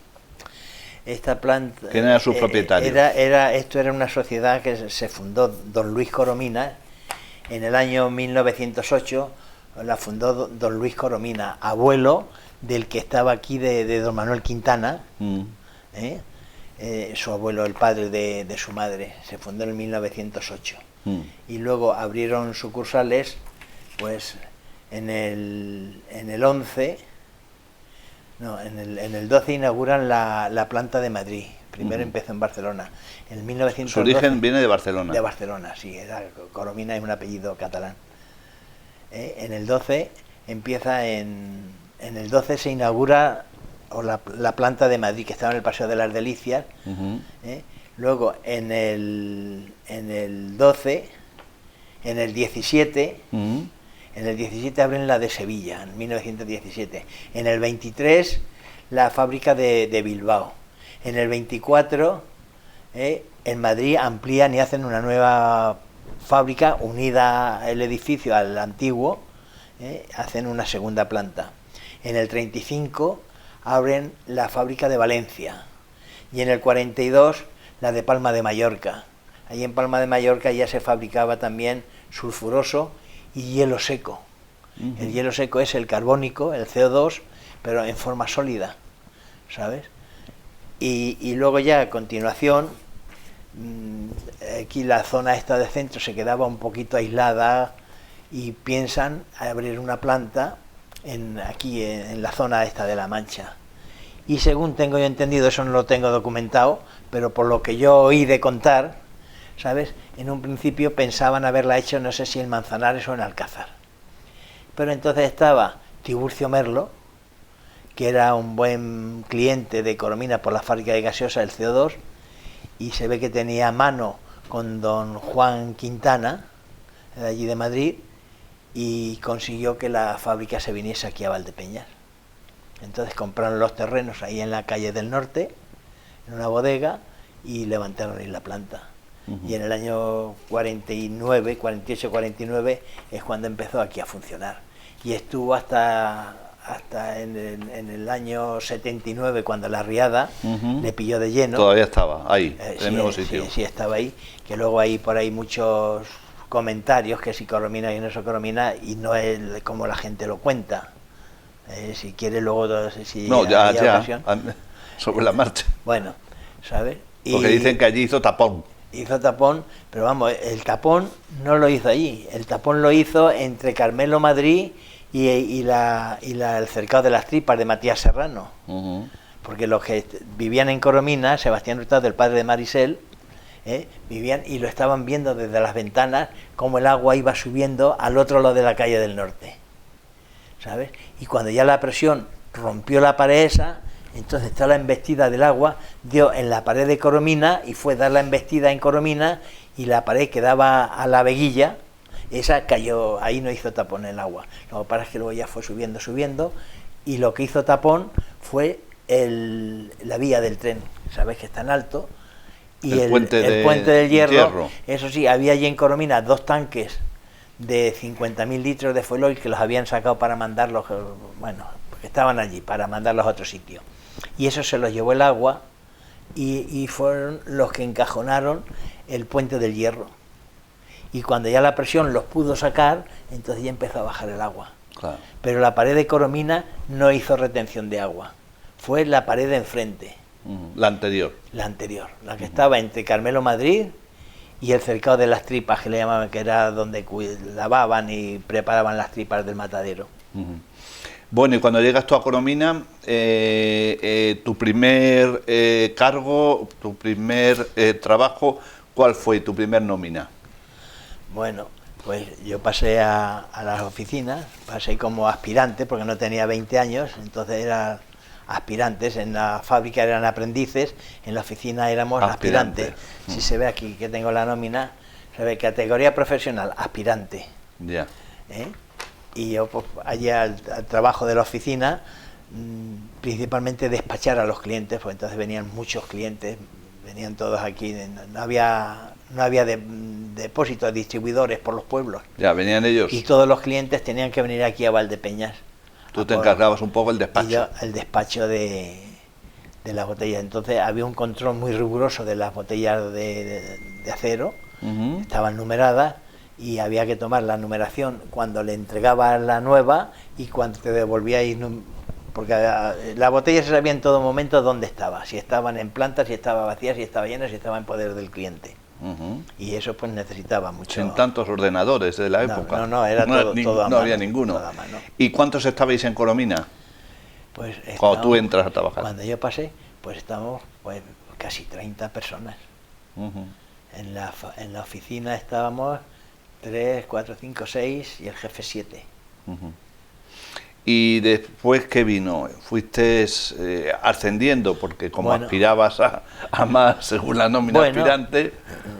Esta planta... ¿Quién era su propietario? Esto era una sociedad que se fundó don Luis Corominas en el año 1908. La fundó don Luis Corominas, abuelo del que estaba aquí de don Manuel Quintana, su abuelo, el padre de su madre. Se fundó en 1908. Y luego abrieron sucursales, pues en el 11... No, en el 12 inauguran la planta de Madrid. Primero empezó en Barcelona. En 1912, su origen viene de Barcelona. De Barcelona, sí. Coromina es un apellido catalán. En el 12 empieza en el 12 se inaugura la planta de Madrid, que estaba en el Paseo de las Delicias. Luego en el 12, en el 17... En el 17 abren la de Sevilla, en 1917. En el 23, la fábrica de Bilbao. En el 24, en Madrid amplían y hacen una nueva fábrica unida el edificio al antiguo, hacen una segunda planta. En el 35 abren la fábrica de Valencia. Y en el 42, la de Palma de Mallorca. Ahí en Palma de Mallorca ya se fabricaba también sulfuroso y hielo seco. El hielo seco es el carbónico, el CO2, pero en forma sólida, ¿sabes? Y luego ya a continuación, aquí la zona esta de centro se quedaba un poquito aislada y piensan abrir una planta aquí en la zona esta de La Mancha. Y según tengo yo entendido, eso no lo tengo documentado, pero por lo que yo oí de contar, ¿sabes? En un principio pensaban haberla hecho, no sé si en Manzanares o en Alcázar. Pero entonces estaba Tiburcio Merlo, que era un buen cliente de Coromina por la fábrica de gaseosa del CO2, y se ve que tenía mano con don Juan Quintana, de allí de Madrid, y consiguió que la fábrica se viniese aquí a Valdepeñas. Entonces compraron los terrenos ahí en la calle del Norte, en una bodega, y levantaron ahí la planta. Y en el año 49, 48, 49 es cuando empezó aquí a funcionar. Y estuvo hasta en el año 79, cuando la riada le pilló de lleno. Todavía estaba ahí, en el mismo Sí, sitio. sí, estaba ahí, que luego hay por ahí muchos comentarios que si Coromina y no es Coromina, y no es como la gente lo cuenta. Si quiere luego, si No, ya, ocasión. sobre la marcha. Bueno, ¿sabes? Porque dicen que allí hizo tapón. Hizo tapón, pero vamos, el tapón no lo hizo allí, el tapón lo hizo entre Carmelo Madrid y el cercado de las Tripas de Matías Serrano. Porque los que vivían en Coromina, Sebastián Hurtado, el padre de Marisel, vivían y lo estaban viendo desde las ventanas cómo el agua iba subiendo al otro lado de la calle del Norte, ¿sabes? Y cuando ya la presión rompió la pared esa, entonces está la embestida del agua, dio en la pared de Coromina y fue dar la embestida en Coromina, y la pared que daba a la Veguilla, esa cayó, ahí no hizo tapón el agua. Lo que pasa es que luego ya fue subiendo, y lo que hizo tapón fue la vía del tren, ¿sabes? Que es tan alto, y el puente del Hierro. Eso sí, había allí en Coromina 2 tanques de 50.000 litros de fuel oil que los habían sacado para mandarlos, bueno, porque estaban allí, para mandarlos a otro sitio. Y eso se los llevó el agua, y fueron los que encajonaron el puente del Hierro. Y cuando ya la presión los pudo sacar, entonces ya empezó a bajar el agua. Claro. Pero la pared de Coromina no hizo retención de agua, fue la pared de enfrente. La anterior. La anterior, la que estaba entre Carmelo Madrid y el cercado de las Tripas, que le llamaban, que era donde lavaban y preparaban las tripas del matadero. Bueno, y cuando llegas tú a Coromina, tu primer cargo, tu primer trabajo, ¿cuál fue tu primer nómina? Bueno, pues yo pasé a las oficinas, pasé como aspirante, porque no tenía 20 años, entonces eran aspirantes, en la fábrica eran aprendices, en la oficina éramos aspirantes. Si se ve aquí que tengo la nómina, se ve categoría profesional, aspirante. Ya. Y yo pues allá al trabajo de la oficina, principalmente despachar a los clientes, pues entonces venían muchos clientes, venían todos aquí, no había depósitos, distribuidores por los pueblos. Ya, venían ellos. Y todos los clientes tenían que venir aquí a Valdepeñas. Tú te encargabas un poco el despacho. Y yo, el despacho de las botellas. Entonces había un control muy riguroso de las botellas de acero, estaban numeradas, y había que tomar la numeración cuando le entregabas la nueva y cuando te devolvíais, porque la botella se sabía en todo momento dónde estaba, si estaban en planta, si estaba vacía, si estaba llena, si estaba en poder del cliente. Y eso pues necesitaba mucho. Sin tantos ordenadores de la época. No, era todo a mano. No había ninguno. ¿Y cuántos estabais en Coromina? Pues cuando tú entras a trabajar. Cuando yo pasé, pues estábamos pues casi 30 personas. En la oficina estábamos 3, 4, 5, 6 y el jefe 7. ¿Y después qué vino? ¿Fuiste ascendiendo? Porque como aspirabas a más según la nómina aspirante...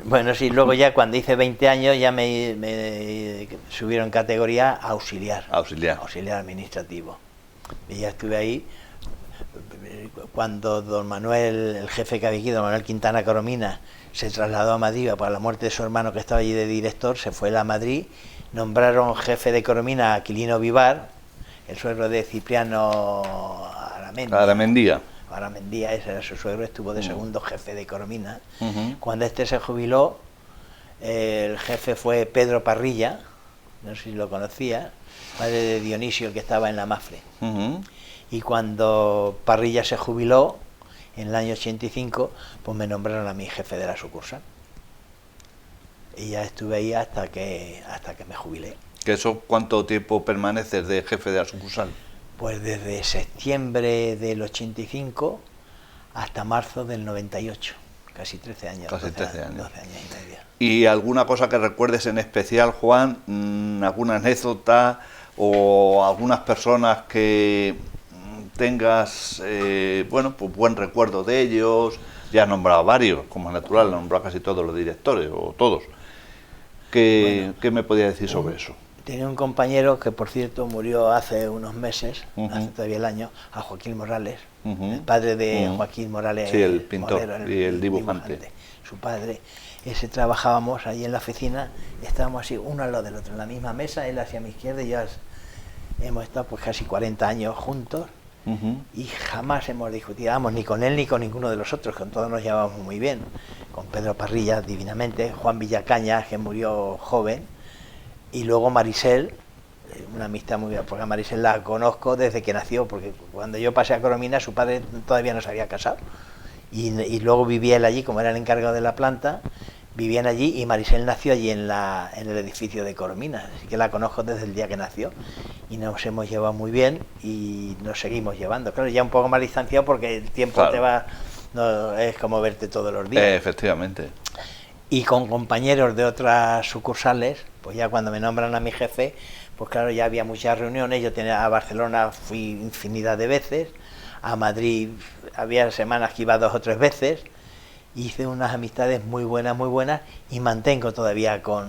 Bueno, sí, luego ya cuando hice 20 años ya me subieron categoría a auxiliar. Auxiliar administrativo. Y ya estuve ahí. Cuando don Manuel, el jefe que había aquí, don Manuel Quintana Coromina, se trasladó a Madrid por la muerte de su hermano que estaba allí de director, se fue a Madrid, nombraron jefe de Coromina a Aquilino Vivar, el suegro de Cipriano Aramendía, ese era su suegro, estuvo de segundo jefe de Coromina. Cuando este se jubiló, el jefe fue Pedro Parrilla, no sé si lo conocía, padre de Dionisio, el que estaba en la Mafre. Y cuando Parrilla se jubiló, en el año 85, pues me nombraron a mí jefe de la sucursal. Y ya estuve ahí hasta que me jubilé. ¿Que eso cuánto tiempo permaneces de jefe de la sucursal? Pues desde septiembre del 85 hasta marzo del 98, casi 13 años. Casi 13 años. 12 años y medio. ¿Y alguna cosa que recuerdes en especial, Juan? ¿Alguna anécdota o algunas personas que tengas, pues buen recuerdo de ellos? Ya has nombrado varios, como es natural, has nombrado casi todos los directores, o todos. ¿Qué me podías decir sobre eso? Tenía un compañero que, por cierto, murió hace unos meses, hace todavía el año, a Joaquín Morales, el padre de Joaquín Morales. Sí, el pintor Morero, y el dibujante. Su padre. Ese trabajábamos allí en la oficina, estábamos así, uno al lado del otro, en la misma mesa, él hacia mi izquierda y yo. Hemos estado pues casi 40 años juntos y jamás hemos discutido, vamos, ni con él ni con ninguno de los otros, con todos nos llevábamos muy bien. Con Pedro Parrilla, divinamente, Juan Villacaña, que murió joven, y luego Marisel, una amistad muy bien, porque a Marisel la conozco desde que nació, porque cuando yo pasé a Coromina su padre todavía no se había casado, y luego vivía él allí, como era el encargado de la planta, vivían allí y Marisel nació allí en el edificio de Coromina, así que la conozco desde el día que nació y nos hemos llevado muy bien y nos seguimos llevando. Claro, ya un poco más distanciado porque el tiempo te va, no, es como verte todos los días. Efectivamente. Y con compañeros de otras sucursales, pues ya cuando me nombran a mi jefe, pues claro, ya había muchas reuniones. Yo tenía a Barcelona, fui infinidad de veces, a Madrid había semanas que iba 2 o 3 veces. Hice unas amistades muy buenas y mantengo todavía con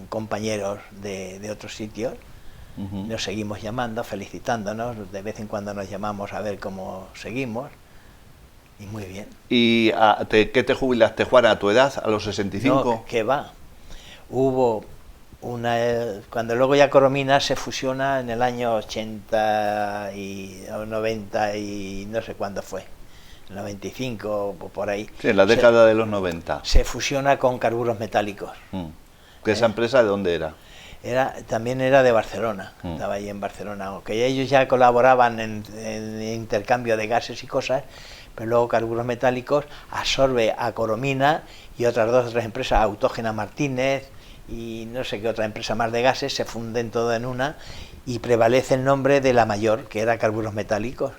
compañeros de otros sitios. Nos seguimos llamando, felicitándonos, de vez en cuando nos llamamos a ver cómo seguimos y muy bien. ¿Y qué te jubilaste, Juan, a tu edad, a los 65? No, que va. Hubo una... Cuando luego ya Coromina se fusiona en el año 80 o 90 y no sé cuándo fue. 95 o por ahí. Sí, en la década de los 90. Se fusiona con Carburos Metálicos. ¿Que esa empresa de dónde era? También era de Barcelona, estaba ahí en Barcelona, aunque ellos ya colaboraban en intercambio de gases y cosas, pero luego Carburos Metálicos absorbe a Coromina y otras 2 o 3 empresas, Autógena Martínez y no sé qué otra empresa más de gases, se funden todo en una y prevalece el nombre de la mayor, que era Carburos Metálicos.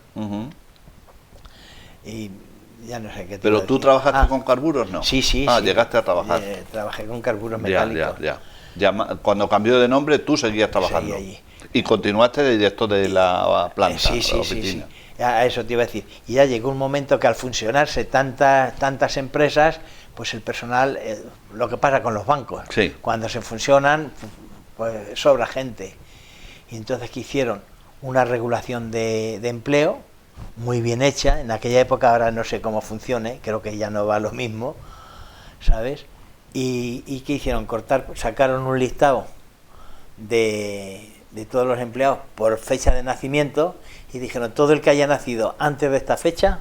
Y ya no sé qué. ¿Pero tú trabajaste con carburos, no? Sí. Llegaste a trabajar. Trabajé con Carburos Metálicos. Ya, cuando cambió de nombre, tú seguías trabajando. Seguí allí. Y continuaste de director de la planta, Sí. A eso te iba a decir. Y ya llegó un momento que al funcionarse tantas empresas, pues el personal, lo que pasa con los bancos, cuando se funcionan, pues sobra gente. Y entonces que hicieron una regulación de empleo muy bien hecha, en aquella época, ahora no sé cómo funcione, creo que ya no va lo mismo, ¿sabes? Y ¿qué hicieron? Sacaron un listado de todos los empleados por fecha de nacimiento y dijeron, todo el que haya nacido antes de esta fecha,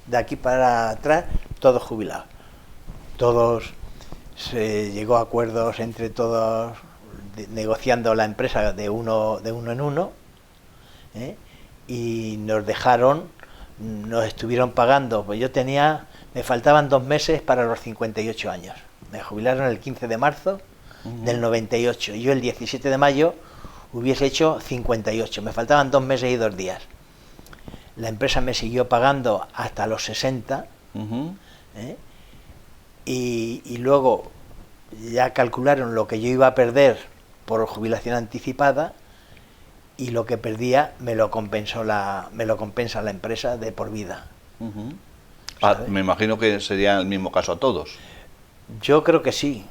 de aquí para atrás, todos jubilados. Todos, se llegó a acuerdos entre todos, negociando la empresa de uno en uno, y nos estuvieron pagando, pues me faltaban 2 meses para los 58 años. Me jubilaron el 15 de marzo del 98. Yo el 17 de mayo hubiese hecho 58. Me faltaban 2 meses y 2 días. La empresa me siguió pagando hasta los 60. Y luego ya calcularon lo que yo iba a perder por jubilación anticipada y lo que perdía me lo compensa la empresa de por vida. Me imagino que sería el mismo caso a todos. Yo creo que sí,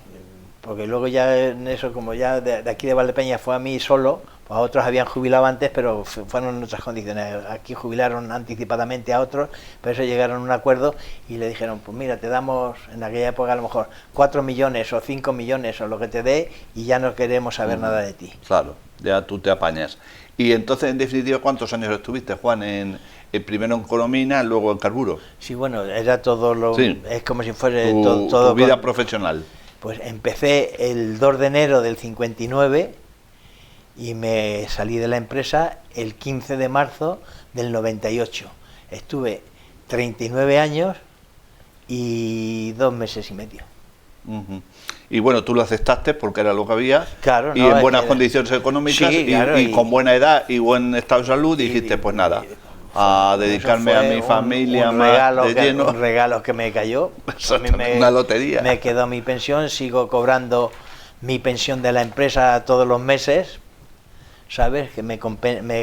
porque luego ya en eso, como ya de aquí de Valdepeñas fue a mí solo, pues a otros habían jubilado antes, pero fueron en otras condiciones. Aquí jubilaron anticipadamente a otros, pero eso llegaron a un acuerdo y le dijeron, pues mira, te damos en aquella época a lo mejor 4 millones o 5 millones o lo que te dé y ya no queremos saber nada de ti. Claro, ya tú te apañas. Y entonces, en definitiva, ¿cuántos años estuviste, Juan, primero en Coromina, luego en Carburo? Sí, bueno, era todo lo... Sí. Es como si fuera todo tu vida profesional. Pues empecé el 2 de enero del 59 y me salí de la empresa el 15 de marzo del 98. Estuve 39 años y 2 meses y medio. Y bueno, tú lo aceptaste porque era lo que había, claro, y en buenas condiciones económicas, sí, claro, y con buena edad y buen estado de salud, dijiste, pues nada, a dedicarme a mi familia más de lleno. Un regalo que me cayó. Una lotería. Me quedó mi pensión, sigo cobrando mi pensión de la empresa todos los meses, ¿sabes? Que me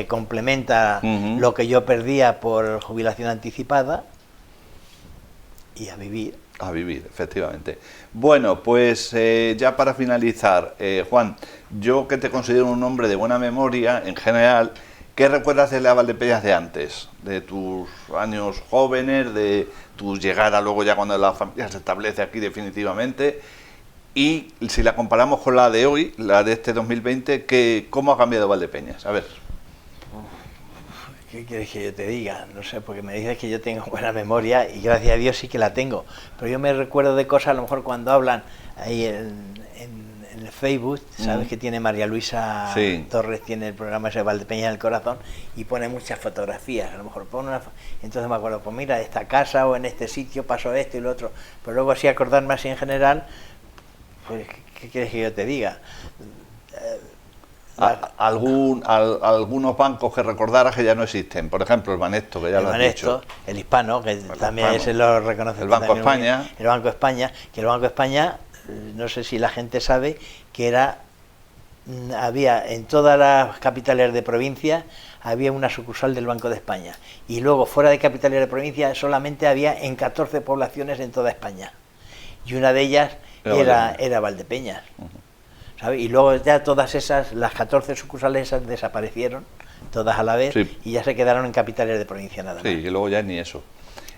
complementa lo que yo perdía por jubilación anticipada y a vivir. A vivir, efectivamente. Bueno, pues ya para finalizar, Juan, yo que te considero un hombre de buena memoria en general, ¿qué recuerdas de la Valdepeñas de antes? De tus años jóvenes, de tu llegada luego ya cuando la familia se establece aquí definitivamente, y si la comparamos con la de hoy, la de este 2020, ¿cómo ha cambiado Valdepeñas? A ver. ¿Qué quieres que yo te diga? No sé, porque me dices que yo tengo buena memoria y gracias a Dios sí que la tengo. Pero yo me recuerdo de cosas, a lo mejor cuando hablan ahí en el Facebook, sabes que tiene María Luisa Torres, tiene el programa ese Valdepeñas del Corazón y pone muchas fotografías. A lo mejor pone entonces me acuerdo, pues mira, esta casa o en este sitio pasó esto y lo otro. Pero luego así acordarme así en general, pues ¿qué quieres que yo te diga? Algunos bancos que recordaras que ya no existen, por ejemplo el Banesto, que ya lo has dicho. El Hispano, que también se lo reconoce. El Banco España. El Banco España, que el Banco España, no sé si la gente sabe, que había en todas las capitales de provincia, había una sucursal del Banco de España. Y luego fuera de capitales de provincia solamente había en 14 poblaciones en toda España. Y una de ellas era Valdepeñas. ¿Sabe? Y luego ya todas esas, las 14 sucursales esas desaparecieron, todas a la vez, y ya se quedaron en capitales de provincia nada más. Sí, y luego ya ni eso.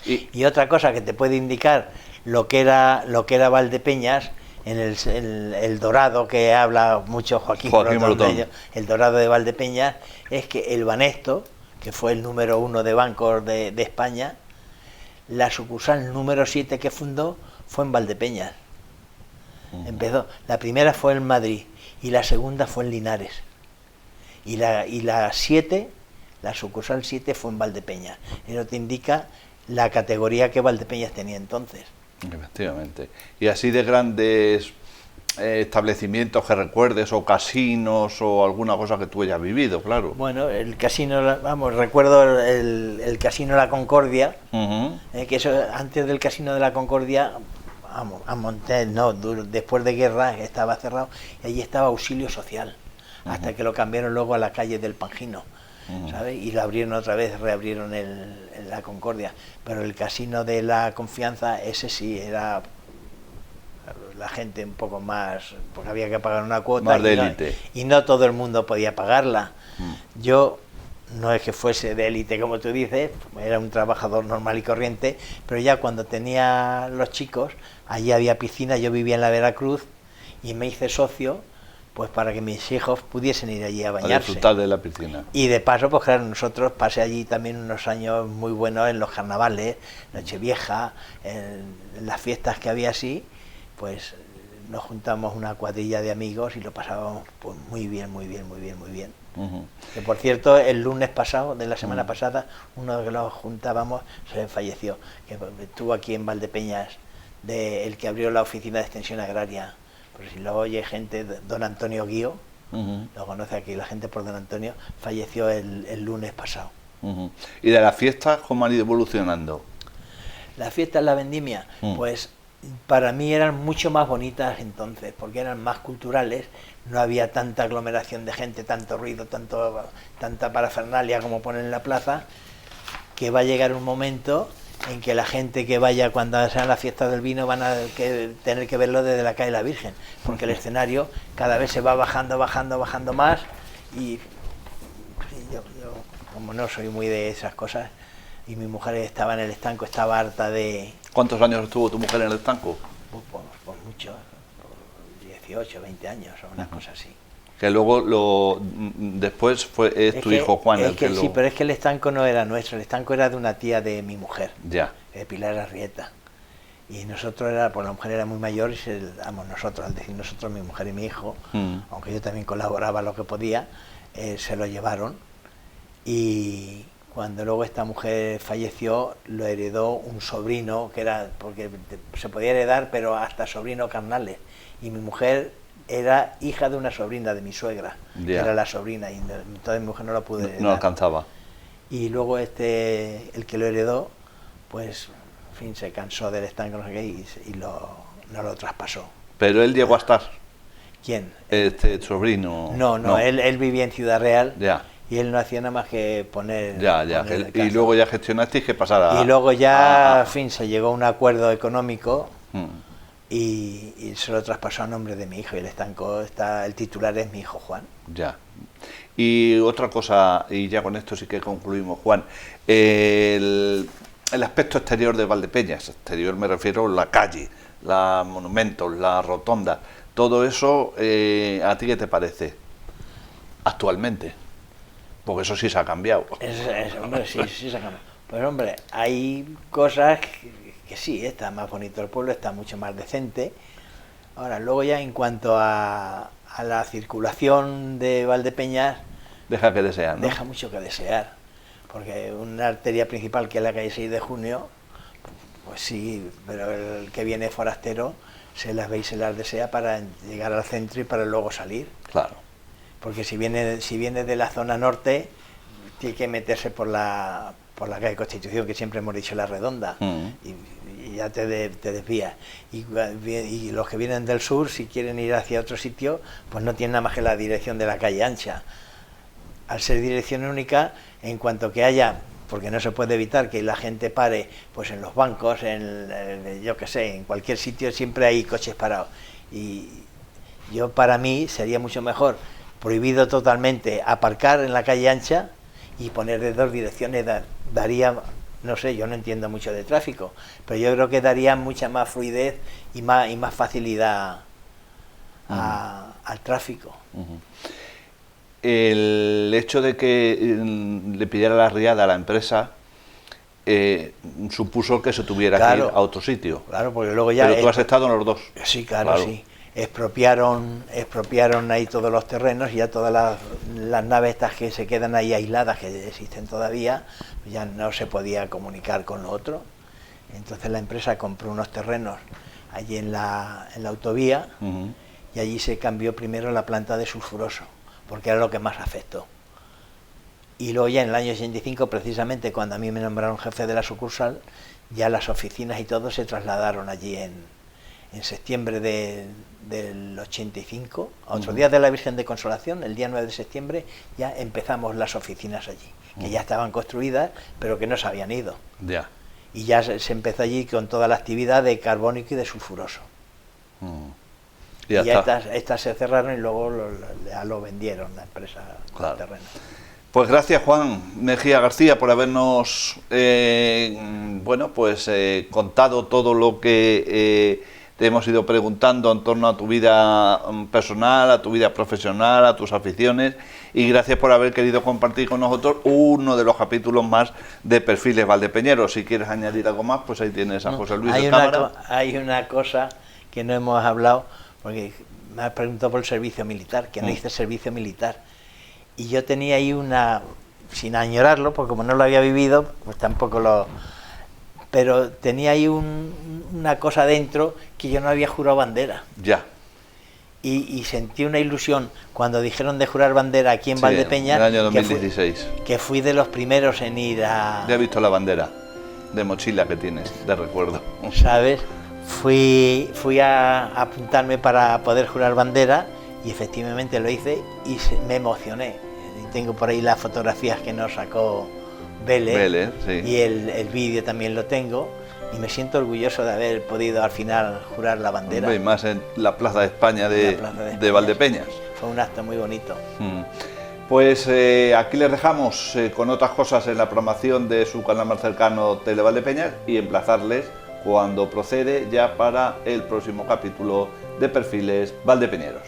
Y otra cosa que te puede indicar lo que era Valdepeñas, en el Dorado, que habla mucho Joaquín Brotón, el Dorado de Valdepeñas, es que el Banesto, que fue el número 1 de bancos de España, la sucursal número 7 que fundó fue en Valdepeñas. Empezó, la primera fue en Madrid y la segunda fue en Linares y la 7, la sucursal 7 fue en Valdepeñas. Eso te indica la categoría que Valdepeñas tenía entonces. Efectivamente. Y así de grandes establecimientos que recuerdes, o casinos, o alguna cosa que tú hayas vivido, claro. Bueno, el casino, vamos, recuerdo el casino La Concordia, que eso antes del casino de La Concordia, vamos, a Montes, no, después de guerra estaba cerrado y allí estaba Auxilio Social, hasta que lo cambiaron luego a la calle del Pangino, ¿sabes? Y lo abrieron otra vez, reabrieron la Concordia, pero el casino de La Confianza, ese sí, era la gente un poco más, porque había que pagar una cuota más de élite. Y no todo el mundo podía pagarla. Yo no es que fuese de élite como tú dices, era un trabajador normal y corriente, pero ya cuando tenía los chicos, allí había piscina, yo vivía en la Veracruz y me hice socio, pues para que mis hijos pudiesen ir allí a bañarse. A disfrutar de la piscina. Y de paso, pues claro, nosotros pasé allí también unos años muy buenos en los carnavales, Nochevieja, en las fiestas que había así, pues nos juntamos una cuadrilla de amigos y lo pasábamos pues muy bien, muy bien, muy bien, muy bien. Que por cierto, el lunes pasado, de la semana pasada, uno de los juntábamos se falleció, que estuvo aquí en Valdepeñas, el que abrió la oficina de extensión agraria. Por si lo oye gente, don Antonio Guío, lo conoce aquí la gente por don Antonio, falleció el lunes pasado. ¿Y de las fiestas cómo han ido evolucionando? Las fiestas de la vendimia, pues para mí eran mucho más bonitas entonces, porque eran más culturales, no había tanta aglomeración de gente, tanto ruido, tanta parafernalia como ponen en la plaza, que va a llegar un momento en que la gente que vaya cuando sean las fiestas del vino van a tener que verlo desde la calle de la Virgen, porque el escenario cada vez se va bajando más, y yo como no soy muy de esas cosas, y mi mujer estaba en el estanco, estaba harta de... ¿Cuántos años estuvo tu mujer en el estanco? Pues mucho, 18, 20 años o una cosa así. Que luego después es tu hijo Juan el que lo... Sí, pero es que el estanco no era nuestro, el estanco era de una tía de mi mujer, ya, de Pilar Arrieta. Y nosotros pues la mujer era muy mayor y nosotros, al decir nosotros, mi mujer y mi hijo, aunque yo también colaboraba lo que podía, se lo llevaron. Y cuando luego esta mujer falleció, lo heredó un sobrino, que era, porque se podía heredar, pero hasta sobrino carnales. Y mi mujer era hija de una sobrina de mi suegra, que era la sobrina, y entonces mi mujer no lo pudo heredar. No alcanzaba. Y luego el que lo heredó, pues, en fin, se cansó del estanco, no sé qué, y no lo traspasó. ¿Pero él llegó a estar? ¿Quién? Este sobrino. No. Él vivía en Ciudad Real. Ya. y él no hacía nada más que poner... Ya. poner el Y caso. luego ya gestionasteis que pasara... Y luego ya, en fin, se llegó a un acuerdo económico Mm. y se lo traspasó a nombre de mi hijo, y el estanco el titular es mi hijo Juan. Ya. Y otra cosa, y ya con esto sí que concluimos, Juan, el aspecto exterior de Valdepeñas, exterior me refiero a la calle, los monumentos, la rotonda, todo eso, ¿a ti qué te parece actualmente? Porque eso sí se ha cambiado. Hombre, sí se ha cambiado. Pues hombre, hay cosas que sí, está más bonito el pueblo, está mucho más decente. Ahora, luego ya en cuanto a la circulación de Valdepeñas, Deja que desear, ¿no? deja mucho que desear, porque una arteria principal, que es la calle 6 de Junio, pues sí, pero el que viene forastero se las ve y se las desea para llegar al centro y para luego salir. Claro. Porque si viene de la zona norte, tiene que meterse por la calle Constitución, que siempre hemos dicho la redonda, y ya te desvías. Y los que vienen del sur, si quieren ir hacia otro sitio, pues no tienen nada más que la dirección de la calle ancha. Al ser dirección única, en cuanto que haya, porque no se puede evitar que la gente pare, pues en los bancos, yo qué sé, en cualquier sitio siempre hay coches parados. Y para mí sería mucho mejor prohibido totalmente aparcar en la calle ancha y poner de dos direcciones. Daría, no sé, yo no entiendo mucho de tráfico, pero yo creo que daría mucha más fluidez y más facilidad al tráfico. El hecho de que le pidiera la riada a la empresa supuso que se tuviera que ir a otro sitio. Claro, porque luego ya... Pero tú has estado en los dos. Sí, claro, sí. Expropiaron ahí todos los terrenos, y ya todas las naves estas que se quedan ahí aisladas, que existen todavía, ya no se podía comunicar con lo otro. Entonces la empresa compró unos terrenos allí en la autovía, y allí se cambió primero la planta de sulfuroso, porque era lo que más afectó. Y luego ya en el año 85, precisamente cuando a mí me nombraron jefe de la sucursal, ya las oficinas y todo se trasladaron allí en septiembre del 85, a otro día de la Virgen de Consolación, el día 9 de septiembre, ya empezamos las oficinas allí, que ya estaban construidas, pero que no se habían ido. Ya. Y ya se empezó allí con toda la actividad de carbónico y de sulfuroso. Y ya estas se cerraron y luego ya lo vendieron la empresa, claro, el terreno. Pues gracias, Juan Mejía García, por habernos contado todo lo que te hemos ido preguntando en torno a tu vida personal, a tu vida profesional, a tus aficiones, y gracias por haber querido compartir con nosotros uno de los capítulos más de Perfiles Valdepeñeros. Si quieres añadir algo más, pues ahí tienes a José Luis de cámara. Hay una cosa que no hemos hablado, porque me has preguntado por el servicio militar, que no hice servicio militar, y yo tenía ahí sin añorarlo, porque como no lo había vivido, pues tampoco pero tenía ahí una cosa dentro, que yo no había jurado bandera. Ya. Y sentí una ilusión cuando dijeron de jurar bandera aquí en Valdepeñas, en el año 2016. Que fui de los primeros en ir a... Ya he visto la bandera de mochila que tienes, de recuerdo. ¿Sabes? Fui a apuntarme para poder jurar bandera, y efectivamente lo hice, y me emocioné. Y tengo por ahí las fotografías que nos sacó Vélez, sí. Y el vídeo también lo tengo, y me siento orgulloso de haber podido al final jurar la bandera. Y más en la Plaza de España de Valdepeñas. Fue un acto muy bonito. Pues aquí les dejamos con otras cosas en la programación de su canal más cercano, Tele Valdepeñas, y emplazarles cuando procede ya para el próximo capítulo de Perfiles Valdepeñeros.